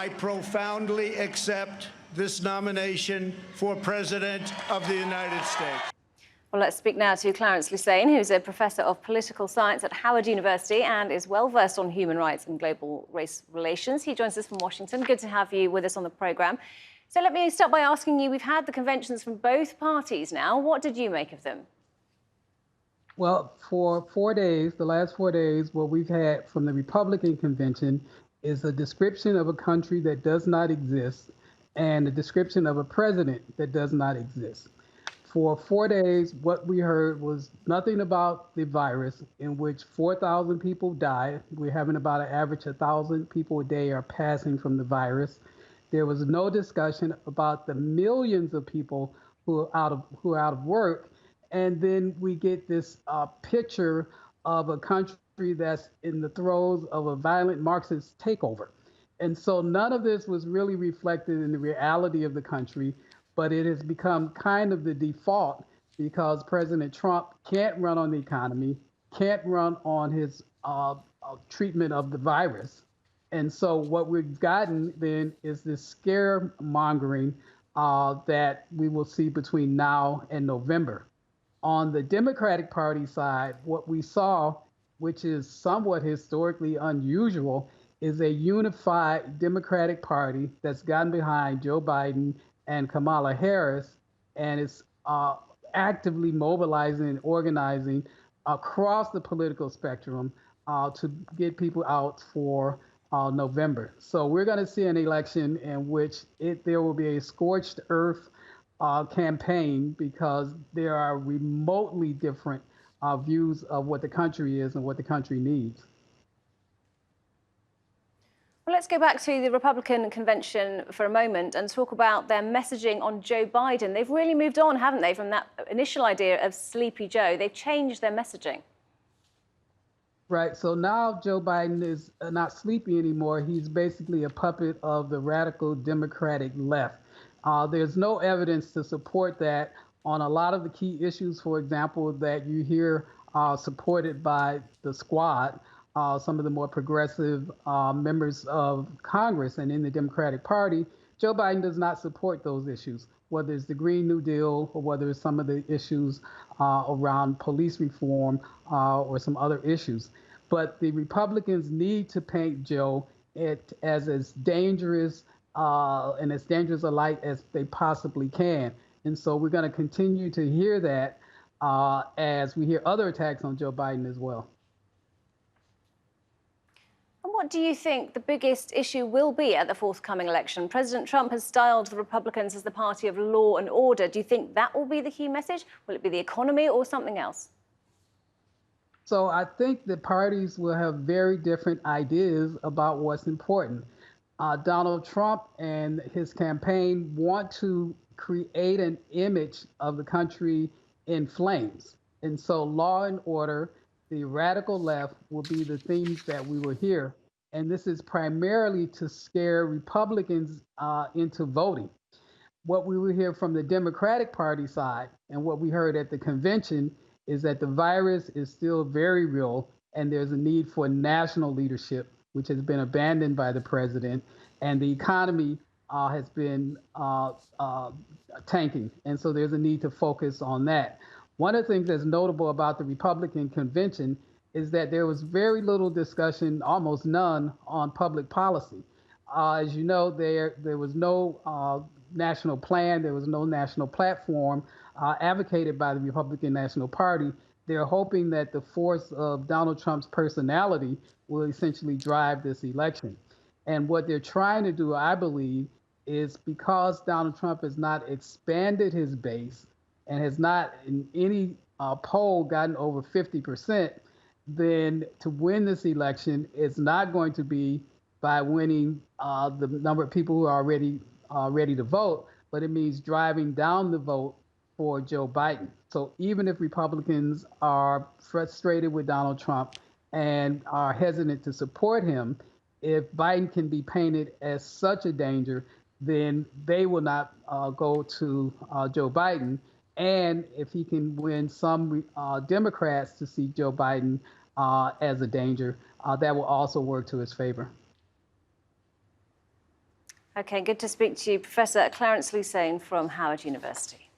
I profoundly accept this nomination for President of the United States. Well, let's speak now to Clarence Lusane, who's a professor of political science at Howard University and is well versed on human rights and global race relations. He joins us from Washington. Good to have you with us on the programme. So let me start by asking you, we've had the conventions from both parties now. What did you make of them? Well, for 4 days, the last 4 days, what we've had from the Republican convention is a description of a country that does not exist and a description of a president that does not exist. For 4 days, what we heard was nothing about the virus, in which 4,000 people died. We're having about an average 1,000 people a day are passing from the virus. There was no discussion about the millions of people who are out of work. And then we get this picture of a country that's in the throes of a violent Marxist takeover. And so none of this was really reflected in the reality of the country, but it has become kind of the default because President Trump can't run on the economy, can't run on his treatment of the virus. And so what we've gotten then is this scaremongering that we will see between now and November. On the Democratic Party side, what we saw, which is somewhat historically unusual, is a unified Democratic Party that's gotten behind Joe Biden and Kamala Harris, and is actively mobilizing and organizing across the political spectrum to get people out for November. So we're going to see an election in which there will be a scorched earth campaign because there are remotely different views of what the country is and what the country needs. Well, let's go back to the Republican convention for a moment and talk about their messaging on Joe Biden. They've really moved on, haven't they, from that initial idea of Sleepy Joe? They've changed their messaging. Right. So now Joe Biden is not sleepy anymore. He's basically a puppet of the radical Democratic left. There's no evidence to support that on a lot of the key issues, for example, that you hear supported by the squad, some of the more progressive members of Congress and in the Democratic Party. Joe Biden does not support those issues, whether it's the Green New Deal or whether it's some of the issues around police reform or some other issues. But the Republicans need to paint Joe as dangerous and as dangerous a light as they possibly can. And so we're going to continue to hear that as we hear other attacks on Joe Biden as well. And what do you think the biggest issue will be at the forthcoming election? President Trump has styled the Republicans as the party of law and order. Do you think that will be the key message? Will it be the economy or something else? So I think the parties will have very different ideas about what's important. Donald Trump and his campaign want to create an image of the country in flames. And so law and order, the radical left, will be the themes that we will hear. And this is primarily to scare Republicans into voting. What we will hear from the Democratic Party side and what we heard at the convention is that the virus is still very real and there's a need for national leadership, which has been abandoned by the president, and the economy has been tanking. And so there's a need to focus on that. One of the things that's notable about the Republican convention is that there was very little discussion, almost none, on public policy. As you know, there was no national plan, there was no national platform advocated by the Republican National Party. They're hoping that the force of Donald Trump's personality will essentially drive this election. And what they're trying to do, I believe, is because Donald Trump has not expanded his base and has not in any poll gotten over 50%, then to win this election, it's not going to be by winning the number of people who are already ready to vote, but it means driving down the vote for Joe Biden. So even if Republicans are frustrated with Donald Trump and are hesitant to support him, if Biden can be painted as such a danger, then they will not go to Joe Biden. And if he can win some Democrats to see Joe Biden as a danger, that will also work to his favor. Okay, good to speak to you, Professor Clarence Lusane from Howard University.